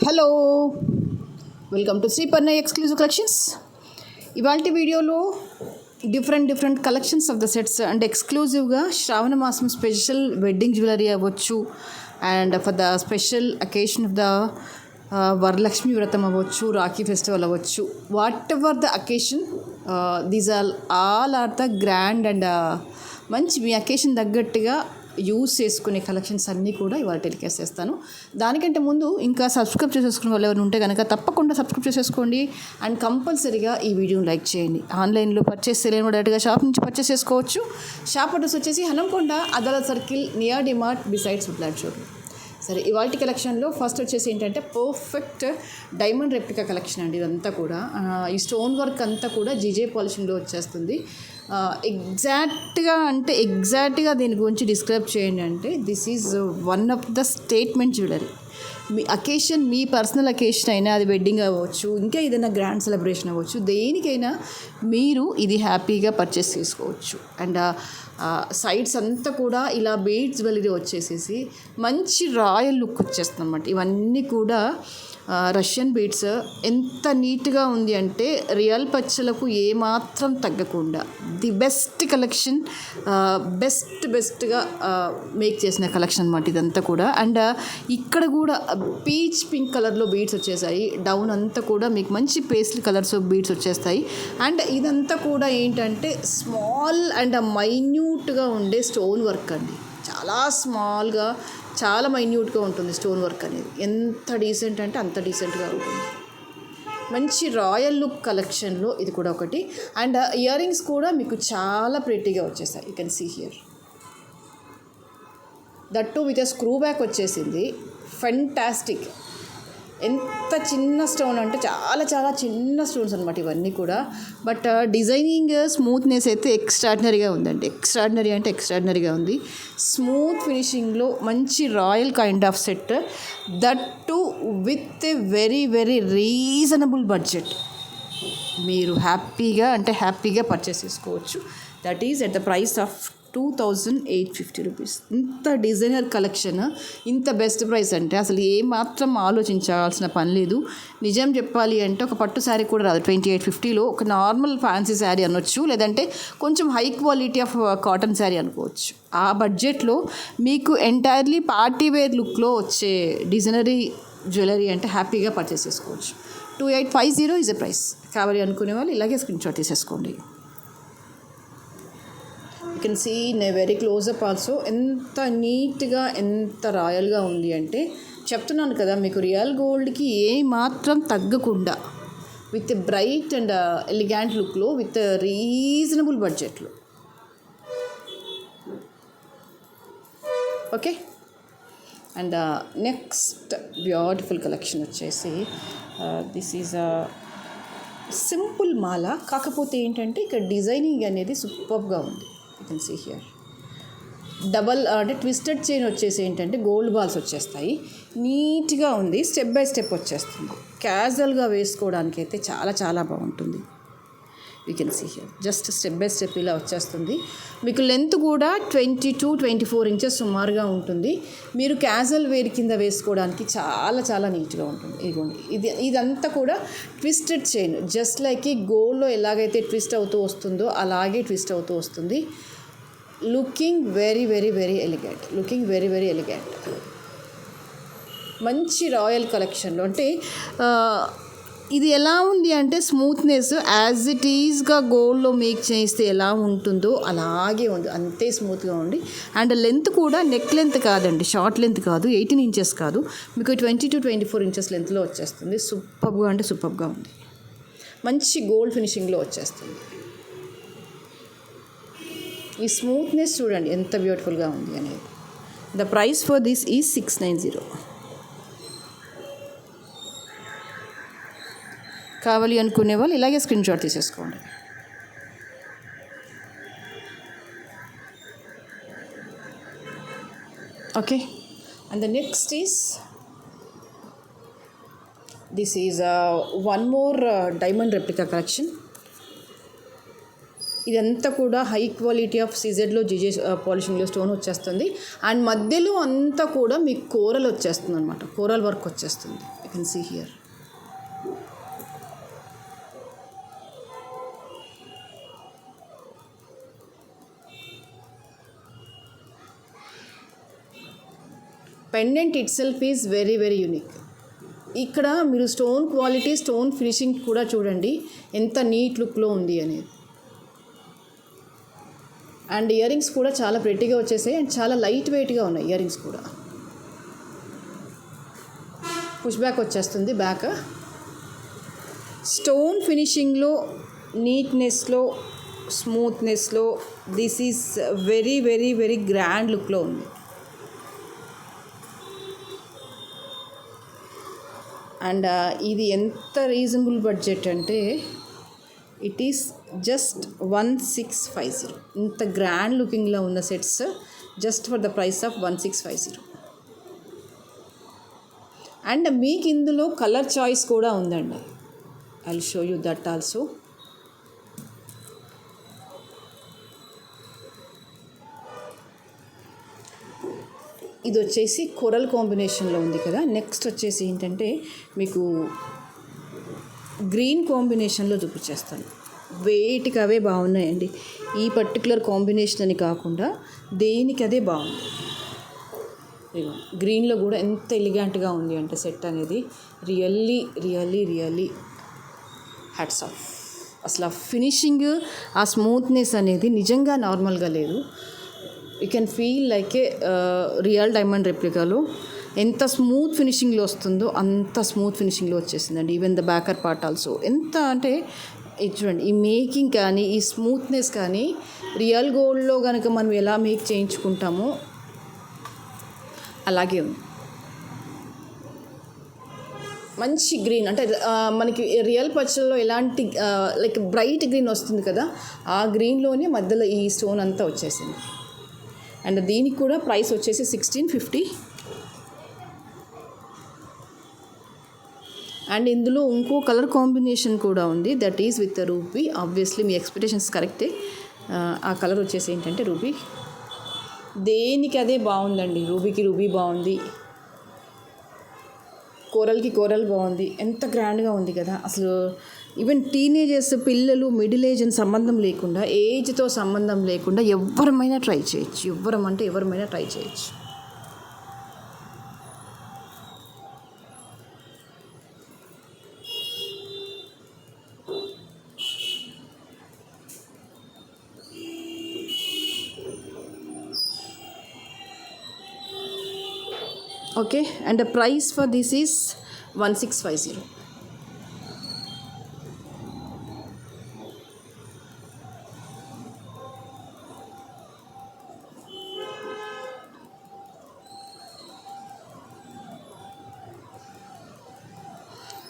Hello, welcome to Shri Pannayya exclusive collections. ఇవాళ వీడియోలో different collections of the sets and ఎక్స్క్లూజివ్గా శ్రావణ మాసం స్పెషల్ వెడ్డింగ్ జ్యువెలరీ అవ్వచ్చు, and for the special occasion of the Varalakshmi Vratam అవ్వచ్చు, Rakhi festival అవ్వచ్చు, whatever the occasion, these all are the grand and మంచి మీ occasion తగ్గట్టుగా యూజ్ చేసుకునే కలెక్షన్స్ అన్నీ కూడా ఇవాళ టెలికాస్ట్ చేస్తాను. దానికంటే ముందు ఇంకా సబ్స్క్రైబ్ చేసేసుకునే వాళ్ళు ఎవరు ఉంటే కనుక తప్పకుండా సబ్స్క్రైబ్ చేసేసుకోండి అండ్ కంపల్సరీగా ఈ వీడియోని లైక్ చేయండి. ఆన్లైన్లో పర్చేస్ చేయలేని డైరెక్ట్గా షాప్ నుంచి పర్చేస్ చేసుకోవచ్చు. షాప్ అడ్రస్ వచ్చేసి Hanamkonda Adalat circle near DMart besides బ్లాడ్ షోరూమ్. సరే, ఇవాళ కలెక్షన్లో ఫస్ట్ వచ్చేసి ఏంటంటే పర్ఫెక్ట్ డైమండ్ రెప్లికా కలెక్షన్ అండి. ఇదంతా కూడా ఈ స్టోన్ వర్క్ అంతా కూడా జీజే పాలిషింగ్లో వచ్చేస్తుంది. ఎగ్జాక్ట్గా దీని గురించి డిస్క్రైబ్ చేయండి అంటే this is one of the statement jewellery. Me occasion, me personal occasion అయినా, అది వెడ్డింగ్ అవ్వచ్చు, ఇంకా ఏదైనా గ్రాండ్ సెలబ్రేషన్ అవ్వచ్చు, దేనికైనా మీరు ఇది హ్యాపీగా పర్చేస్ చేసుకోవచ్చు. అండ్ సైడ్స్ అంతా కూడా ఇలా బీడ్స్ జ్యువెలరీ వచ్చేసేసి మంచి రాయల్ లుక్ వచ్చేస్తుంది అన్నమాట. ఇవన్నీ కూడా రష్యన్ బీడ్స్. ఎంత నీట్గా ఉంది అంటే రియల్ పచ్చలకు ఏమాత్రం తగ్గకుండా ది బెస్ట్ కలెక్షన్, బెస్ట్గా మేక్ చేసిన కలెక్షన్ అనమాట ఇదంతా కూడా. అండ్ ఇక్కడ కూడా పీచ్ పింక్ కలర్లో బీడ్స్ వచ్చేసాయి. డౌన్ అంతా కూడా మీకు మంచి పేస్టల్ కలర్స్ బీడ్స్ వచ్చేస్తాయి. అండ్ ఇదంతా కూడా ఏంటంటే స్మాల్ అండ్ మైన్యూట్గా ఉండే స్టోన్ వర్క్ అండి. చాలా స్మాల్గా, చాలా మైన్యూట్గా ఉంటుంది స్టోన్ వర్క్ అనేది. ఎంత డీసెంట్ అంటే అంత డీసెంట్గా ఉంటుంది. మంచి రాయల్ లుక్ కలెక్షన్లో ఇది కూడా ఒకటి. అండ్ ఇయర్ రింగ్స్ కూడా మీకు చాలా ప్రిటీగా వచ్చేసాయి. You can see here. That too with screw back వచ్చేసింది. ఫెంటాస్టిక్. ఎంత చిన్న స్టోన్ అంటే చాలా చిన్న స్టోన్స్ అనమాట ఇవన్నీ కూడా. బట్ డిజైనింగ్ స్మూత్నెస్ అయితే ఎక్స్ట్రాడినరీగా ఉందండి. ఎక్స్ట్రాడినరీగా ఉంది. స్మూత్ ఫినిషింగ్లో మంచి royal kind of set. That too with a very reasonable budget. మీరు హ్యాపీగా పర్చేస్ చేసుకోవచ్చు. That is at the price of 2850 rupees. ఇంత డిజైనర్ కలెక్షన్, ఇంత బెస్ట్ ప్రైస్ అంటే అసలు ఏమాత్రం ఆలోచించాల్సిన పని లేదు. నిజం చెప్పాలి అంటే ఒక పట్టు శారీ కూడా రాదు 2850లో. ఒక నార్మల్ ఫ్యాన్సీ శారీ అనొచ్చు, లేదంటే కొంచెం high quality of cotton sari అనుకోవచ్చు. ఆ బడ్జెట్లో మీకు ఎంటైర్లీ పార్టీ వేర్ లుక్లో వచ్చే డిజైనరీ జ్యువెలరీ అంటే హ్యాపీగా పర్చేస్ చేసుకోవచ్చు. 2850 ఈజ్ ఎ ప్రైస్. కావాలి అనుకునే వాళ్ళు ఇలాగే స్క్రీన్ షాట్ తీసేసుకోండి. You can see in a very closeup also. ఎంత నీట్గా, ఎంత రాయల్గా ఉంది అంటే చెప్తున్నాను కదా, మీకు రియల్ గోల్డ్కి ఏ మాత్రం తగ్గకుండా విత్ బ్రైట్ అండ్ ఎలిగాంట్ లుక్లో, విత్ రీజనబుల్ బడ్జెట్లో. Okay. And next beautiful collection వచ్చేసి దిస్ ఈజ్ అ సింపుల్ మాల. కాకపోతే ఏంటంటే ఇక్కడ డిజైనింగ్ అనేది సూపర్గా ఉంది. You can see here. Double అంటే ట్విస్టెడ్ చైన్ వచ్చేసి ఏంటంటే గోల్డ్ బాల్స్ వచ్చేస్తాయి. నీట్గా ఉంది. స్టెప్ బై స్టెప్ వచ్చేస్తుంది. క్యాజువల్గా వేసుకోవడానికి అయితే చాలా బాగుంటుంది. You can see here. Just step by step ఇలా వచ్చేస్తుంది. మీకు లెంత్ కూడా 22-24 ఇంచెస్ సుమారుగా ఉంటుంది. మీరు క్యాజువల్ వేర్ కింద వేసుకోవడానికి చాలా నీట్గా ఉంటుంది. ఇదంతా కూడా ట్విస్టెడ్ చైన్. జస్ట్ లైక్ ఈ గోల్డ్లో ఎలాగైతే ట్విస్ట్ అవుతూ వస్తుందో అలాగే ట్విస్ట్ అవుతూ వస్తుంది. Looking very elegant. మంచి రాయల్ కలెక్షన్లో అంటే ఇది ఎలా ఉంది అంటే స్మూత్నెస్ యాజ్ ఇట్ ఈజ్గా గోల్డ్లో మేక్ చేస్తే ఎలా ఉంటుందో అలాగే ఉంది. అంతే స్మూత్గా ఉంది. అండ్ లెంత్ కూడా నెక్ లెంత్ కాదండి, షార్ట్ లెంత్ కాదు, 18 ఇంచెస్ కాదు, మీకు 22-24 ఇంచెస్ లెంత్లో వచ్చేస్తుంది. సూపర్గా ఉంది. మంచి గోల్డ్ ఫినిషింగ్లో వచ్చేస్తుంది. ఈ స్మూత్నెస్ చూడండి ఎంత బ్యూటిఫుల్గా ఉంది అనేది. The price for this is 690. కావాలి అనుకునే వాళ్ళు ఇలాగే స్క్రీన్ షాట్ తీసేసుకోండి. Okay. And the next is this is one more diamond replica collection. ఇదంతా కూడా హై క్వాలిటీ ఆఫ్ సీజెడ్లో జీజే పాలిషింగ్లో స్టోన్ వచ్చేస్తుంది. అండ్ మధ్యలో అంతా కూడా మీకు కోరల్ వచ్చేస్తుంది అనమాట. కోరల్ వర్క్ వచ్చేస్తుంది. You can see here. Pendant itself is very very unique. ఇక్కడ మీరు స్టోన్ క్వాలిటీ, స్టోన్ ఫినిషింగ్ కూడా చూడండి ఎంత నీట్ లుక్లో ఉంది అనేది. అండ్ ఇయర్ రింగ్స్ కూడా చాలా ప్రెట్టీగా వచ్చేసాయి అండ్ చాలా లైట్ వెయిట్గా ఉన్నాయి ఇయర్ రింగ్స్ కూడా. పుష్ బ్యాక్ వచ్చేస్తుంది బ్యాక్. స్టోన్ ఫినిషింగ్లో, నీట్నెస్లో, స్మూత్నెస్లో this is very very very grand లుక్లో ఉంది. అండ్ ఇది ఎంత రీజనబుల్ బడ్జెట్ అంటే ఇట్ ఈస్ జస్ట్ 1650. ఇంత గ్రాండ్ లుకింగ్లో ఉన్న sets just for the price of 1650. అండ్ మీకు ఇందులో కలర్ చాయిస్ కూడా ఉందండి. I will show you that also. ఇది వచ్చేసి కొరల్ కాంబినేషన్లో ఉంది కదా. నెక్స్ట్ వచ్చేసి ఏంటంటే మీకు గ్రీన్ కాంబినేషన్లో చూపించేస్తాను. వేటికి అవే బాగున్నాయండి. ఈ పర్టికులర్ కాంబినేషన్ అని కాకుండా దేనికి అదే బాగుంది. గ్రీన్లో కూడా ఎంత ఎలిగెంట్గా ఉంది అంటే సెట్ అనేది really really really hats off. అసలు ఆ ఫినిషింగ్, ఆ స్మూత్నెస్ అనేది నిజంగా నార్మల్గా లేదు. You can feel like a real diamond రెప్లికాలో ఎంత స్మూత్ ఫినిషింగ్లో వస్తుందో అంత స్మూత్ ఫినిషింగ్లో వచ్చేసిందండి. Even the backer part also ఎంత అంటే ఇది చూడండి, ఈ మేకింగ్ కానీ ఈ స్మూత్నెస్ కానీ రియల్ గోల్డ్లో కనుక మనం ఎలా మేక్ చేయించుకుంటామో అలాగే ఉంది. మంచి గ్రీన్ అంటే మనకి రియల్ పచ్చల్లో ఎలాంటి లైక్ బ్రైట్ గ్రీన్ వస్తుంది కదా, ఆ గ్రీన్లోనే మధ్యలో ఈ స్టోన్ అంతా వచ్చేసింది. అండ్ దీనికి కూడా ప్రైస్ వచ్చేసి 1650. అండ్ ఇందులో ఇంకో కలర్ కాంబినేషన్ కూడా ఉంది, that is with ruby. Obviously me expectations కరెక్టే. ఆ కలర్ వచ్చేసి ఏంటంటే రూబీ. దేనికి అదే బాగుందండి. రూబీకి రూబీ బాగుంది, కోరల్కి కోరల్ బాగుంది. ఎంత గ్రాండ్గా ఉంది కదా అసలు. ఈవెన్ టీనేజర్స్, పిల్లలు, మిడిల్ ఏజ్ అని సంబంధం లేకుండా, ఏజ్తో సంబంధం లేకుండా ఎవరమైనా ట్రై చేయొచ్చు. ఎవరమైనా ట్రై చేయొచ్చు. Okay, and the price for this is 1650.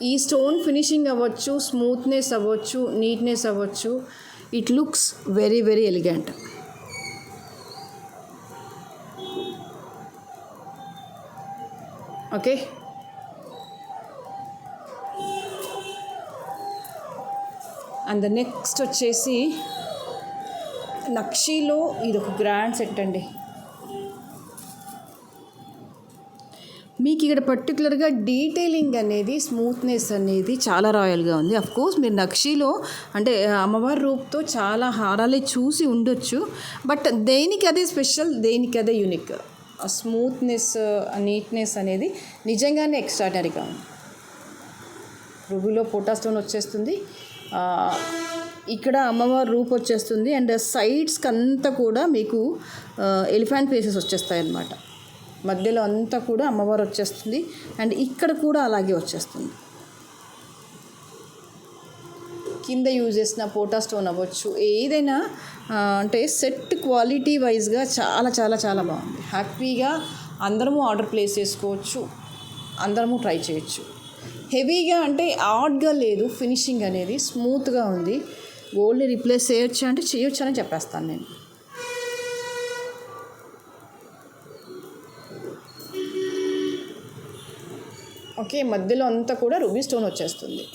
ఈ స్టోన్ ఫినిషింగ్ అవ్వచ్చు, స్మూత్నెస్ అవ్వచ్చు, నీట్నెస్ అవ్వచ్చు, it looks very very elegant. Okay, and the next వచ్చేసి నక్షీలో ఇది ఒక గ్రాండ్ సెట్ అండి. మీకు ఇక్కడ పర్టికులర్గా డీటెయిలింగ్ అనేది, స్మూత్నెస్ అనేది చాలా రాయల్గా ఉంది. అఫ్కోర్స్ మీరు నక్షీలో అంటే అమ్మవారి రూపుతో చాలా హారాలే చూసి ఉండొచ్చు, బట్ దేనికి అదే స్పెషల్, దేనికి అదే యూనిక్. ఆ స్మూత్నెస్, ఆ నీట్నెస్ అనేది నిజంగానే ఎక్స్ట్రాడనరీగా ఉంది. రూబీలో పోటా స్టోన్ వచ్చేస్తుంది, ఇక్కడ అమ్మవారి రూప్ వచ్చేస్తుంది, అండ్ సైడ్స్కి అంతా కూడా మీకు ఎలిఫెంట్ ఫేసెస్ వచ్చేస్తాయి అన్నమాట. మధ్యలో అంతా కూడా అమ్మవారు వచ్చేస్తుంది, అండ్ ఇక్కడ కూడా అలాగే వచ్చేస్తుంది. కింద యూజ్ చేసిన పోటా స్టోన్ అవ్వచ్చు, ఏదైనా అంటే సెట్ క్వాలిటీ వైజ్గా చాలా చాలా చాలా బాగుంది. హ్యాపీగా అందరము ఆర్డర్ ప్లేస్ చేసుకోవచ్చు, అందరము ట్రై చేయొచ్చు. హెవీగా అంటే ఆడ్గా లేదు, ఫినిషింగ్ అనేది స్మూత్గా ఉంది. గోల్డ్ని రీప్లేస్ చేయొచ్చు అంటే చేయొచ్చు అని చెప్పేస్తాను నేను. ఓకే, మధ్యలో అంతా కూడా రూబీ స్టోన్ వచ్చేస్తుంది.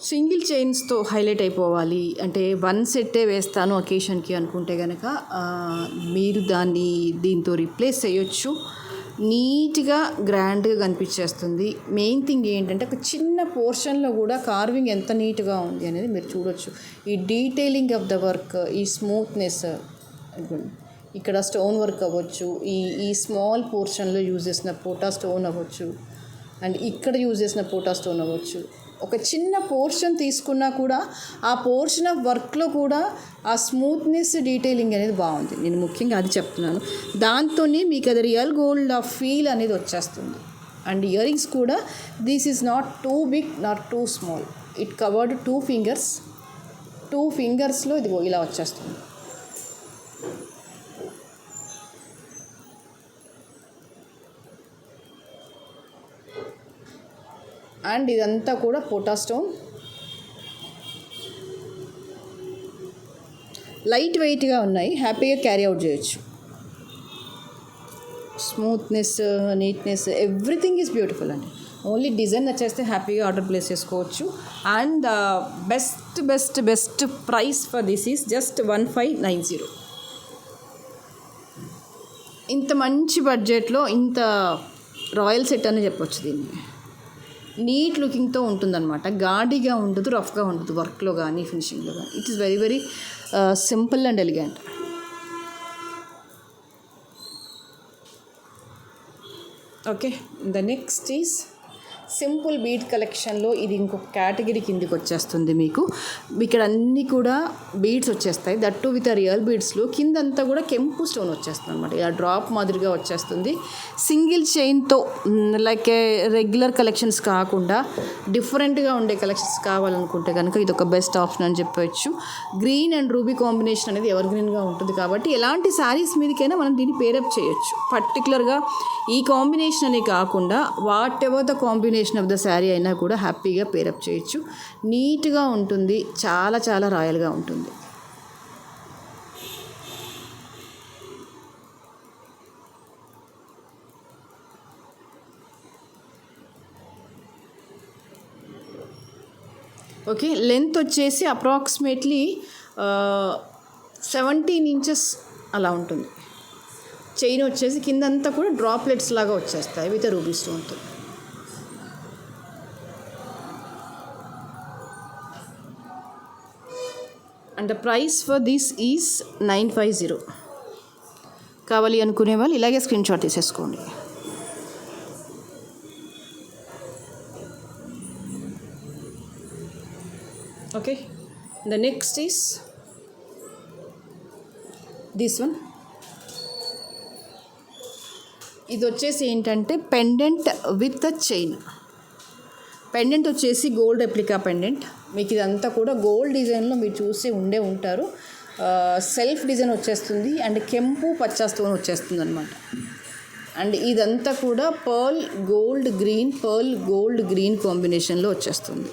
సింగిల్ చైన్స్తో హైలైట్ అయిపోవాలి అంటే వన్ సెట్టే వేస్తాను అకేషన్కి అనుకుంటే కనుక మీరు దాన్ని దీంతో రీప్లేస్ చేయొచ్చు. నీట్గా గ్రాండ్గా కనిపించేస్తుంది. మెయిన్ థింగ్ ఏంటంటే ఒక చిన్న పోర్షన్లో కూడా కార్వింగ్ ఎంత నీట్గా ఉంది అనేది మీరు చూడొచ్చు. ఈ డీటెయిలింగ్ ఆఫ్ ద వర్క్, ఈ స్మూత్నెస్, ఇక్కడ స్టోన్ వర్క్ అవ్వచ్చు, ఈ స్మాల్ పోర్షన్లో యూజ్ చేసిన పోటా స్టోన్ అవ్వచ్చు, అండ్ ఇక్కడ యూజ్ చేసిన పోటా స్టోన్ అవ్వచ్చు. ఒక చిన్న పోర్షన్ తీసుకున్నా కూడా ఆ పోర్షన్ ఆఫ్ వర్క్లో కూడా ఆ స్మూత్నెస్, డీటెయిలింగ్ అనేది బాగుంది. నేను ముఖ్యంగా అది చెప్తున్నాను. దాంతోనే మీకు అది రియల్ గోల్డ్ ఆ ఫీల్ అనేది వచ్చేస్తుంది. అండ్ ఇయర్ రింగ్స్ కూడా this is not too big, not too small. It covered 2 fingers. 2 ఫింగర్స్లో ఇదిగో ఇలా వచ్చేస్తుంది. అండ్ ఇదంతా కూడా పోటా స్టోన్. లైట్ వెయిట్గా ఉన్నాయి, హ్యాపీగా క్యారీ అవుట్ చేయొచ్చు. Smoothness, neatness, everything is beautiful అండి. ఓన్లీ డిజైన్ నచ్చేస్తే హ్యాపీగా ఆర్డర్ ప్లేస్ చేసుకోవచ్చు. And best best best price for this is just 1590. ఇంత మంచి బడ్జెట్లో ఇంత రాయల్ సెట్ అని చెప్పొచ్చు. దీన్ని నీట్ లుకింగ్తో ఉంటుందన్నమాట. గాడిగా ఉండదు, రఫ్గా ఉండదు వర్క్లో కానీ ఫినిషింగ్లో కానీ. It is very very simple and elegant. Okay, the next is simple bead కలెక్షన్లో ఇది ఇంకొక కేటగిరీ కిందికి వచ్చేస్తుంది. మీకు ఇక్కడ అన్నీ కూడా బీడ్స్ వచ్చేస్తాయి, దట్టు విత్ రియల్ బీడ్స్లో. కిందంతా కూడా కెంపు స్టోన్ వచ్చేస్తుంది అనమాట. ఇలా డ్రాప్ మాదిరిగా వచ్చేస్తుంది. సింగిల్ చైన్తో లైక్ రెగ్యులర్ కలెక్షన్స్ కాకుండా డిఫరెంట్గా ఉండే కలెక్షన్స్ కావాలనుకుంటే కనుక ఇది ఒక బెస్ట్ ఆప్షన్ అని చెప్పవచ్చు. గ్రీన్ అండ్ రూబీ కాంబినేషన్ అనేది ఎవర్ గ్రీన్గా ఉంటుంది కాబట్టి ఎలాంటి శారీస్ మీదకైనా మనం దీన్ని పేరప్ చేయొచ్చు. పర్టికులర్గా ఈ కాంబినేషన్ అనే కాకుండా what ever the combination of the sari అయినా కూడా హ్యాపీగా పేరప్ చేయొచ్చు. నీట్గా ఉంటుంది, చాలా చాలా రాయల్గా ఉంటుంది. ఓకే, లెంత్ వచ్చేసి అప్రాక్సిమేట్లీ 17 ఇంచెస్ అలా ఉంటుంది. చైన్ వచ్చేసి కిందంతా కూడా డ్రాప్లెట్స్ లాగా వచ్చేస్తాయి విత్ రూబీ స్టోన్తో. And the price for this is 950. కావాలి అనుకునే వాళ్ళు ఇలాగే స్క్రీన్ షాట్ తీసేసుకోండి. Okay, the next is this one. ఇది వచ్చేసి ఏంటంటే pendant with the chain. Pendant వచ్చేసి గోల్డ్ రెప్లికా పెండెంట్. మీకు ఇదంతా కూడా గోల్డ్ డిజైన్లో మీరు చూసి ఉంటారు. సెల్ఫ్ డిజైన్ వచ్చేస్తుంది అండ్ కెంపు పచ్చా స్టోన్ వచ్చేస్తుంది అనమాట. అండ్ ఇదంతా కూడా పర్ల్ గోల్డ్ గ్రీన్ కాంబినేషన్లో వచ్చేస్తుంది.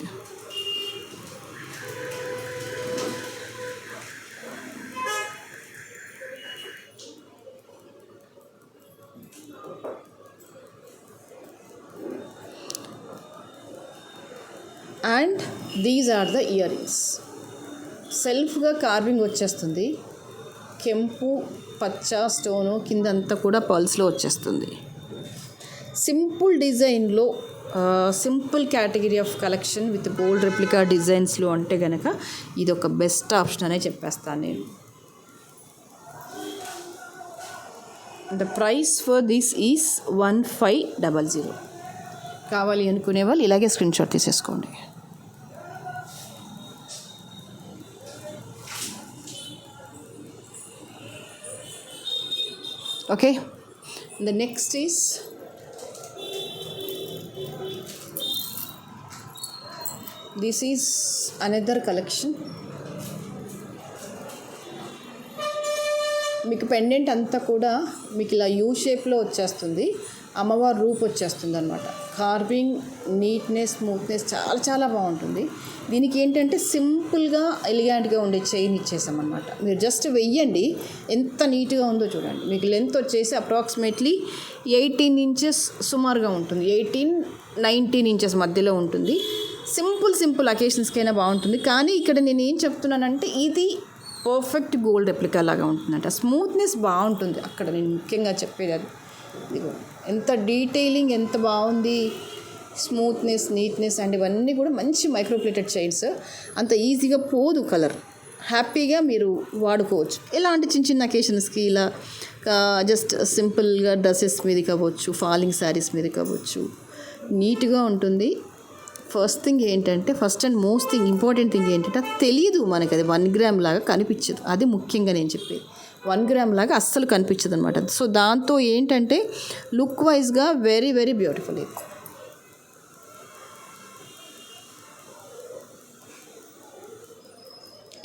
And these are the ear rings. సెల్ఫ్గా కార్వింగ్ వచ్చేస్తుంది. కెంపు పచ్చ స్టోను కిందంతా కూడా పర్ల్స్లో వచ్చేస్తుంది. సింపుల్ డిజైన్లో simple category of collection with gold replica డిజైన్స్లో అంటే కనుక ఇది ఒక బెస్ట్ ఆప్షన్ అనే చెప్పేస్తాను నేను. The price for this is 1500. కావాలి అనుకునే వాళ్ళు ఇలాగే స్క్రీన్ షాట్ తీసేసుకోండి. Okay, the next is this is another collection. మీకు పెండెంట్ అంతా కూడా మీకు ఇలా యూ షేప్లో వచ్చేస్తుంది. అమ్మవారి రూప్ వచ్చేస్తుంది అనమాట. కార్వింగ్, నీట్నెస్, స్మూత్నెస్ చాలా చాలా బాగుంటుంది. దీనికి ఏంటంటే సింపుల్గా ఎలిగెంట్గా ఉండే చైన్ ఇచ్చేసామన్నమాట. మీరు జస్ట్ వెయ్యండి, ఎంత నీట్గా ఉందో చూడండి. మీకు లెంత్ వచ్చేసి అప్రాక్సిమేట్లీ 18 ఇంచెస్ సుమారుగా ఉంటుంది. 18-19 ఇంచెస్ మధ్యలో ఉంటుంది. సింపుల్ అకేషన్స్కైనా బాగుంటుంది. కానీ ఇక్కడ నేను ఏం చెప్తున్నానంటే ఇది పర్ఫెక్ట్ గోల్డ్ రెప్లికా లాగా ఉంటుందంట. స్మూత్నెస్ బాగుంటుంది అక్కడ, నేను ముఖ్యంగా చెప్పేది అది. ఇదిగో ఎంత డీటెయిలింగ్ ఎంత బాగుంది, స్మూత్నెస్, నీట్నెస్ అండ్ ఇవన్నీ కూడా మంచి మైక్రోప్లేటెడ్ చైన్స్. అంత ఈజీగా పోదు కలర్, హ్యాపీగా మీరు వాడుకోవచ్చు. ఇలాంటి చిన్న అకేషన్స్కి ఇలా జస్ట్ సింపుల్గా డ్రెస్సెస్ మీద కావచ్చు, ఫాలింగ్ శారీస్ మీద కావచ్చు, నీట్గా ఉంటుంది. First and most important thing ఏంటంటే తెలియదు మనకి, అది 1 గ్రామ్ లాగా కనిపించదు. అది ముఖ్యంగా నేను చెప్పేది, 1 గ్రామ్ లాగా అస్సలు కనిపించదు అనమాట. సో దాంతో ఏంటంటే లుక్ వైజ్గా వెరీ వెరీ బ్యూటిఫుల్.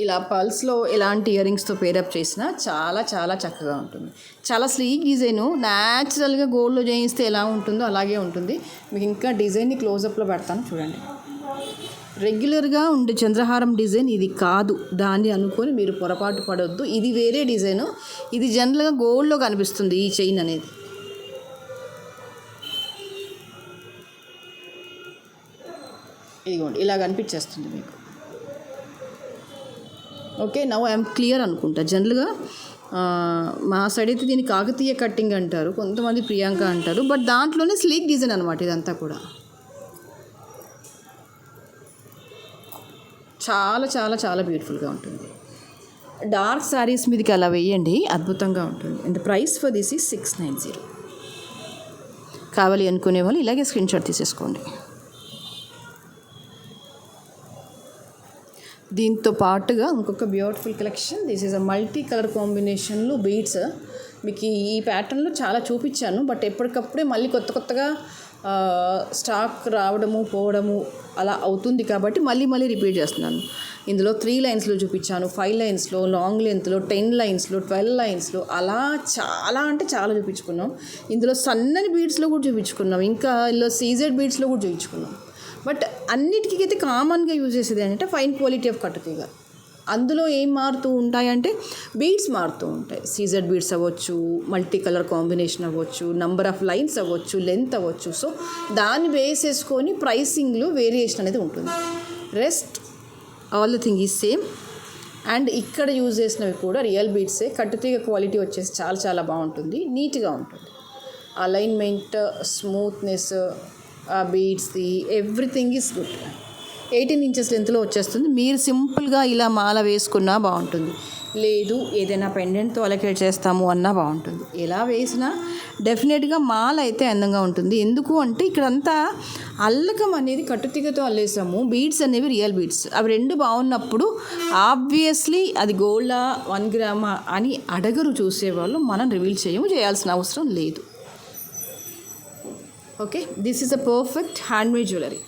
ఇలా పల్స్లో ఎలాంటి ఇయర్ రింగ్స్తో పేరప్ చేసినా చాలా చాలా చక్కగా ఉంటుంది. చాలా స్లీక్ డిజైను, న్యాచురల్గా గోల్డ్లో చేయిస్తే ఎలా ఉంటుందో అలాగే ఉంటుంది. మీకు ఇంకా డిజైన్ని క్లోజప్లో పెడతాను చూడండి. రెగ్యులర్గా ఉండే చంద్రహారం డిజైన్ ఇది కాదు, దాన్ని అనుకొని మీరు పొరపాటు పడవద్దు. ఇది వేరే డిజైను, ఇది జనరల్గా గోల్డ్లో కనిపిస్తుంది ఈ చైన్ అనేది. ఇదిగోండి ఇలా కనిపించేస్తుంది మీకు. ఓకే, నవ్ ఐఎమ్ క్లియర్ అనుకుంటా. జనరల్గా మా సైడ్ అయితే దీన్ని కాకతీయ కట్టింగ్ అంటారు, కొంతమంది ప్రియాంక అంటారు, బట్ దాంట్లోనే స్లీక్ డిజైన్ అనమాట ఇదంతా కూడా. చాలా చాలా చాలా బ్యూటిఫుల్గా ఉంటుంది. డార్క్ శారీస్ మీదకి అలా వేయండి, అద్భుతంగా ఉంటుంది. And price for this is 690. కావాలి అనుకునే వాళ్ళు ఇలాగే స్క్రీన్ షాట్ తీసేసుకోండి. దీంతో పాటుగా ఇంకొక beautiful collection, this is a multi colour కాంబినేషన్లో బీడ్స్. మీకు ఈ ప్యాటర్న్లో చాలా చూపించాను, బట్ ఎప్పటికప్పుడే మళ్ళీ కొత్తగా స్టాక్ రావడము పోవడము అలా అవుతుంది కాబట్టి మళ్ళీ రిపీట్ చేస్తున్నాను. ఇందులో 3 లైన్స్లో చూపించాను, 5 లైన్స్లో, లాంగ్ లెంత్లో, 10 లైన్స్లో, 12 లైన్స్లో, అలా చాలా అంటే చాలా చూపించుకున్నాం. ఇందులో సన్నని బీడ్స్లో కూడా చూపించుకున్నాం, ఇంకా ఇందులో సీజెడ్ బీడ్స్లో కూడా చూపించుకున్నాం. బట్ అన్నిటికీ అయితే కామన్గా యూజ్ చేసేది ఏంటంటే ఫైన్ క్వాలిటీ ఆఫ్ కట్టుతీగ. అందులో ఏం మారుతూ ఉంటాయంటే బీడ్స్ మారుతూ ఉంటాయి. సీజెడ్ బీడ్స్ అవ్వచ్చు, మల్టీ కలర్ కాంబినేషన్ అవ్వచ్చు, నంబర్ ఆఫ్ లైన్స్ అవ్వచ్చు, లెంత్ అవ్వచ్చు. సో దాన్ని బేస్ చేసుకొని ప్రైసింగ్లో వేరియేషన్ అనేది ఉంటుంది. Rest all the thing is same. And ఇక్కడ యూజ్ చేసినవి కూడా రియల్ బీడ్సే. కట్టుతీగ క్వాలిటీ వచ్చేసి చాలా చాలా బాగుంటుంది, నీట్గా ఉంటుంది. అలైన్మెంట్, స్మూత్నెస్, బీడ్స్ది ఎవ్రీథింగ్ ఈజ్ గుడ్. 18 ఇంచెస్ లెంత్లో వచ్చేస్తుంది. మీరు సింపుల్గా ఇలా మాల వేసుకున్నా బాగుంటుంది, లేదు ఏదైనా పెండెంట్తో అలొకేట్ చేస్తాము అన్నా బాగుంటుంది. ఎలా వేసినా డెఫినెట్గా మాల అయితే అందంగా ఉంటుంది. ఎందుకు అంటే ఇక్కడంతా అల్లకం అనేది కట్టుతీగతో అల్లేసాము, బీడ్స్ అనేవి రియల్ బీడ్స్. అవి రెండు బాగున్నప్పుడు ఆబ్వియస్లీ అది గోల్డా 1 గ్రామా అని అడగరు చూసేవాళ్ళు. మనం రివీల్ చేయాల్సిన అవసరం లేదు. Okay, this is a perfect handmade jewellery.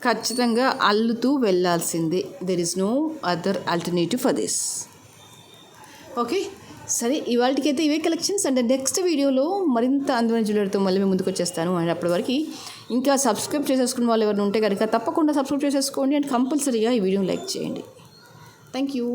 ఖచ్చితంగా అల్లుతూ వెళ్ళాల్సిందే. There is no other alternative for this. Okay, సరే ఇవాళకైతే ఇవే కలెక్షన్స్. అండ్ నెక్స్ట్ వీడియోలో మరింత అందమైన జ్యువెలరీతో మళ్ళీ మేము ముందుకు వచ్చేస్తాను. అండ్ అప్పటి వరకు ఇంకా సబ్స్క్రైబ్ చేసేసుకున్న వాళ్ళు ఎవరైనా ఉంటే కనుక తప్పకుండా సబ్స్క్రైబ్ చేసేసుకోండి. అండ్ కంపల్సరీగా ఈ వీడియోని లైక్ చేయండి. Thank you.